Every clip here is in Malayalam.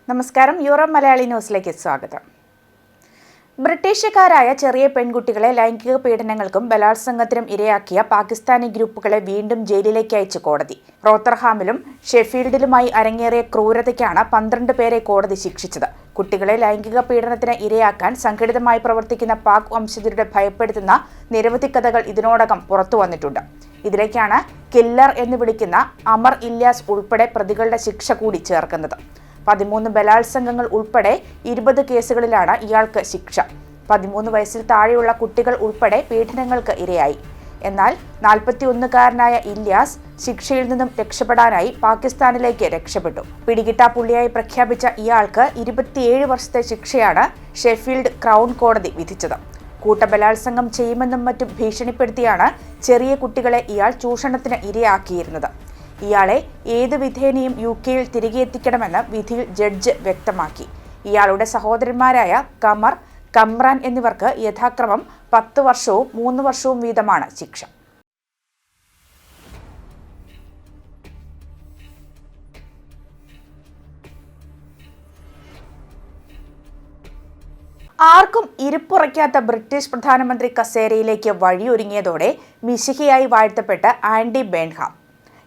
നമസ്കാരം, യൂറോപ്പ് മലയാളി ന്യൂസിലേക്ക് സ്വാഗതം. ബ്രിട്ടീഷുകാരായ ചെറിയ പെൺകുട്ടികളെ ലൈംഗിക പീഡനങ്ങൾക്കും ബലാത്സംഗത്തിനും ഇരയാക്കിയ പാകിസ്ഥാനി ഗ്രൂപ്പുകളെ വീണ്ടും ജയിലിലേക്ക് അയച്ചു കോടതി. റോത്തർഹാമിലും ഷെഫീൽഡിലുമായി അരങ്ങേറിയ ക്രൂരതയ്ക്കാണ് 12 പേരെ കോടതി ശിക്ഷിച്ചത്. കുട്ടികളെ ലൈംഗിക പീഡനത്തിന് ഇരയാക്കാൻ സംഘടിതമായി പ്രവർത്തിക്കുന്ന പാക് വംശജരുടെ ഭയപ്പെടുത്തുന്ന നിരവധി കഥകൾ ഇതിനോടകം പുറത്തുവന്നിട്ടുണ്ട്. ഇതിലേക്കാണ് കില്ലർ എന്ന് വിളിക്കുന്ന അമർ ഇല്യാസ് ഉൾപ്പെടെ പ്രതികളുടെ ശിക്ഷ കൂടി ചേർക്കുന്നത്. 13 ബലാത്സംഗങ്ങൾ ഉൾപ്പെടെ 20 കേസുകളിലാണ് ഇയാൾക്ക് ശിക്ഷ. 13 വയസ്സിൽ താഴെയുള്ള കുട്ടികൾ ഉൾപ്പെടെ പീഡനങ്ങൾക്ക് ഇരയായി. എന്നാൽ 41-കാരനായ ഇല്യാസ് ശിക്ഷയിൽ നിന്നും രക്ഷപ്പെടാനായി പാകിസ്ഥാനിലേക്ക് രക്ഷപ്പെട്ടു. പിടികിട്ടാപ്പുള്ളിയായി പ്രഖ്യാപിച്ച ഇയാൾക്ക് 27 വർഷത്തെ ശിക്ഷയാണ് ഷെഫീൽഡ് ക്രൗൺ കോടതി വിധിച്ചത്. കൂട്ടബലാത്സംഗം ചെയ്യുമെന്നും മറ്റും ഭീഷണിപ്പെടുത്തിയാണ് ചെറിയ കുട്ടികളെ ഇയാൾ ചൂഷണത്തിന് ഇരയാക്കിയിരുന്നത്. ഇയാളെ ഏത് വിധേനയും UK-യിൽ തിരികെ എത്തിക്കണമെന്ന് വിധിയിൽ ജഡ്ജ് വ്യക്തമാക്കി. ഇയാളുടെ സഹോദരന്മാരായ കമർ, കമ്രാൻ എന്നിവർക്ക് യഥാക്രമം 10 വർഷവും 3 വർഷവും വീതമാണ് ശിക്ഷ. ആർക്കും ഇരിപ്പുറയ്ക്കാത്ത ബ്രിട്ടീഷ് പ്രധാനമന്ത്രി കസേരയിലേക്ക് വഴിയൊരുങ്ങിയതോടെ മിശിഹിയായി വാഴ്ത്തപ്പെട്ട ആൻഡി ബേൺഹാം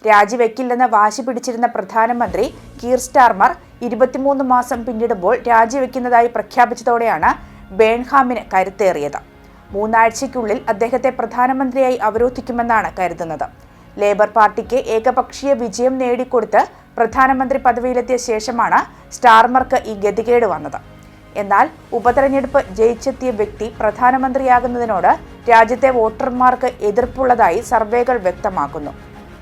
രാജിവെക്കില്ലെന്ന് വാശി പിടിച്ചിരുന്ന പ്രധാനമന്ത്രി കീർ സ്റ്റാർമർ 23 മാസം പിന്നിടുമ്പോൾ രാജിവെക്കുന്നതായി പ്രഖ്യാപിച്ചതോടെയാണ് ബേൺഹാമിന് കരുത്തേറിയത്. 3 ആഴ്ചയ്ക്കുള്ളിൽ അദ്ദേഹത്തെ പ്രധാനമന്ത്രിയായി അവരോധിക്കുമെന്നാണ് കരുതുന്നത്. ലേബർ പാർട്ടിക്ക് ഏകപക്ഷീയ വിജയം നേടിക്കൊടുത്ത് പ്രധാനമന്ത്രി പദവിയിലെത്തിയ ശേഷമാണ് സ്റ്റാർമർക്ക് ഈ ഗതികേട് വന്നത്. എന്നാൽ ഉപതെരഞ്ഞെടുപ്പ് ജയിച്ചെത്തിയ വ്യക്തി പ്രധാനമന്ത്രിയാകുന്നതിനോട് രാജ്യത്തെ വോട്ടർമാർക്ക് എതിർപ്പുള്ളതായി സർവേകൾ വ്യക്തമാക്കുന്നു.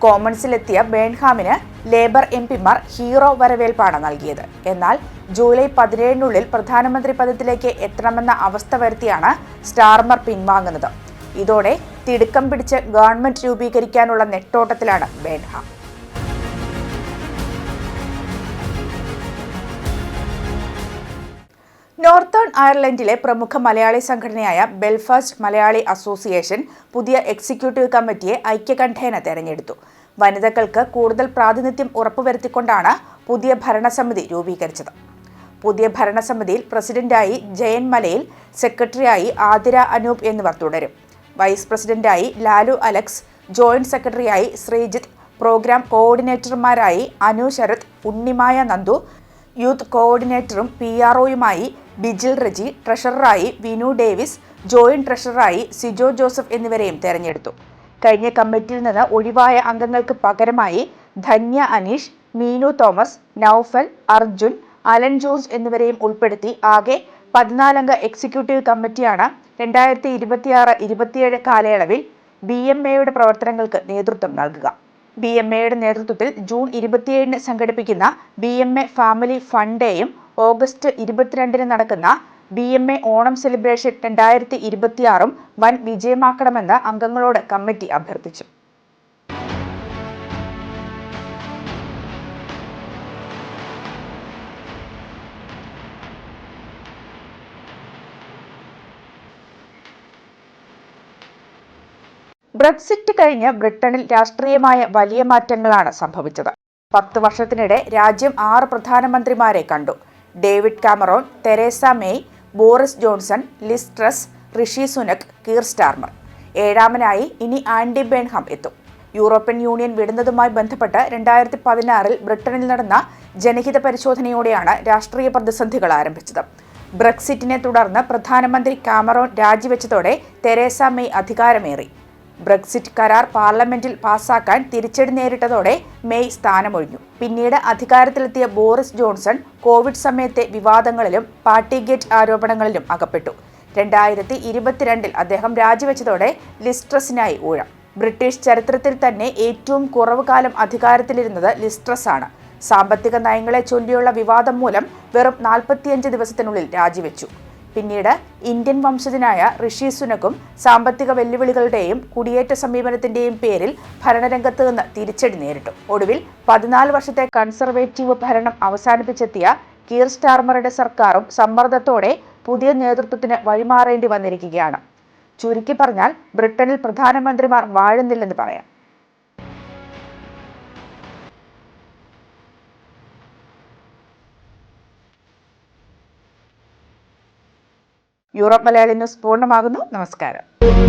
കോമൺസിലെത്തിയ ബേൺഹാമിന് ലേബർ MP-മാർ ഹീറോ വരവേൽപ്പാണ് നൽകിയത്. എന്നാൽ ജൂലൈ 17-നുള്ളിൽ പ്രധാനമന്ത്രി പദത്തിലേക്ക് എത്തണമെന്ന അവസ്ഥ വരുത്തിയാണ് സ്റ്റാർമർ പിൻവാങ്ങുന്നത്. ഇതോടെ തിടുക്കം പിടിച്ച് ഗവൺമെന്റ് രൂപീകരിക്കാനുള്ള നെട്ടോട്ടത്തിലാണ് ബേൺഹാം. നോർത്തേൺ അയർലൻഡിലെ പ്രമുഖ മലയാളി സംഘടനയായ ബെൽഫാസ്റ്റ് മലയാളി അസോസിയേഷൻ പുതിയ എക്സിക്യൂട്ടീവ് കമ്മിറ്റിയെ ഐക്യകണ്ഠേന തെരഞ്ഞെടുത്തു. വനിതകൾക്ക് കൂടുതൽ പ്രാതിനിധ്യം ഉറപ്പുവരുത്തിക്കൊണ്ടാണ് പുതിയ ഭരണസമിതി രൂപീകരിച്ചത്. പുതിയ ഭരണസമിതിയിൽ പ്രസിഡന്റായി ജയൻ മലയിൽ, സെക്രട്ടറിയായി ആതിര അനൂപ് എന്നിവർ തുടരും. വൈസ് പ്രസിഡന്റായി ലാലു അലക്സ്, ജോയിന്റ് സെക്രട്ടറിയായി ശ്രീജിത്ത്, പ്രോഗ്രാം കോർഡിനേറ്റർമാരായി അനു ശരത്, ഉണ്ണിമായ നന്ദു, യൂത്ത് കോർഡിനേറ്ററും PROയുമായി ബിജിൽ റജി, ട്രഷററായി വിനു ഡേവിസ്, ജോയിന്റ് ട്രഷററായി സിജോ ജോസഫ് എന്നിവരെയും തെരഞ്ഞെടുത്തു. കഴിഞ്ഞ കമ്മിറ്റിയിൽ നിന്ന് ഒഴിവായ അംഗങ്ങൾക്ക് പകരമായി Dhanya Aneesh, Meenu Thomas, Noufal, Arjun, Alan George എന്നിവരെയും ഉൾപ്പെടുത്തി ആകെ 14-അംഗ എക്സിക്യൂട്ടീവ് കമ്മിറ്റിയാണ് 2026-27 കാലയളവിൽ BMAയുടെ പ്രവർത്തനങ്ങൾക്ക് നേതൃത്വം നൽകുക. BMAയുടെ നേതൃത്വത്തിൽ ജൂൺ 27-ന് സംഘടിപ്പിക്കുന്ന BMA ഫാമിലി ഫൺ ഡേയും ഓഗസ്റ്റ് 22-ന് നടക്കുന്ന BMA ഓണം സെലിബ്രേഷൻ 2026 വൻ വിജയമാക്കണമെന്ന് അംഗങ്ങളോട് കമ്മിറ്റി അഭ്യർത്ഥിച്ചു. ബ്രെക്സിറ്റ് കഴിഞ്ഞ് ബ്രിട്ടനിൽ രാഷ്ട്രീയമായ വലിയ മാറ്റങ്ങളാണ് സംഭവിച്ചത്. 10 വർഷത്തിനിടെ രാജ്യം 6 പ്രധാനമന്ത്രിമാരെ കണ്ടു. David Cameron, Theresa May, Boris Johnson, Liz Truss, Rishi Sunak, Keir Starmer. 7-മനായി ഇനി ആൻഡി ബേൺഹാം എത്തും. യൂറോപ്യൻ യൂണിയൻ വിടുന്നതുമായി ബന്ധപ്പെട്ട് 2016-ൽ ബ്രിട്ടനിൽ നടന്ന ജനഹിത പരിശോധനയോടെയാണ് രാഷ്ട്രീയ പ്രതിസന്ധികൾ ആരംഭിച്ചത്. ബ്രെക്സിറ്റിനെ തുടർന്ന് പ്രധാനമന്ത്രി കാമറോൺ രാജിവെച്ചതോടെ തെരേസ മെയ് അധികാരമേറി. ബ്രെക്സിറ്റ് കരാർ പാർലമെന്റിൽ പാസാക്കാൻ തിരിച്ചടി നേരിട്ടതോടെ മെയ് സ്ഥാനമൊഴിഞ്ഞു. പിന്നീട് അധികാരത്തിലെത്തിയ ബോറിസ് ജോൺസൺ കോവിഡ് സമയത്തെ വിവാദങ്ങളിലും പാർട്ടിഗേറ്റ് ആരോപണങ്ങളിലും അകപ്പെട്ടു. 2022-ൽ അദ്ദേഹം രാജിവെച്ചതോടെ ലിസ് ട്രസിനായി ഊഴം. ബ്രിട്ടീഷ് ചരിത്രത്തിൽ തന്നെ ഏറ്റവും കുറവ് കാലം അധികാരത്തിലിരുന്നത് ലിസ് ട്രസ് ആണ്. സാമ്പത്തിക നയങ്ങളെ ചൊല്ലിയുള്ള വിവാദം മൂലം വെറും 45 ദിവസത്തിനുള്ളിൽ രാജിവെച്ചു. പിന്നീട് ഇന്ത്യൻ വംശജനായ ഋഷി സുനകും സാമ്പത്തിക വെല്ലുവിളികളുടെയും കുടിയേറ്റ സമീപനത്തിന്റെയും പേരിൽ ഭരണരംഗത്ത് നിന്ന് തിരിച്ചടി നേരിട്ടു. ഒടുവിൽ 14 വർഷത്തെ കൺസർവേറ്റീവ് ഭരണം അവസാനിപ്പിച്ചെത്തിയ കീർ സ്റ്റാർമറുടെ സർക്കാരും സമ്മർദ്ദത്തോടെ പുതിയ നേതൃത്വത്തിന് വഴിമാറേണ്ടി വന്നിരിക്കുകയാണ്. ചുരുക്കി പറഞ്ഞാൽ ബ്രിട്ടനിൽ പ്രധാനമന്ത്രിമാർ വാഴുന്നില്ലെന്ന് പറയാം. യൂറോപ്പ് മലയാളി ന്യൂസ് പൂർണ്ണമാകുന്നു. നമസ്കാരം.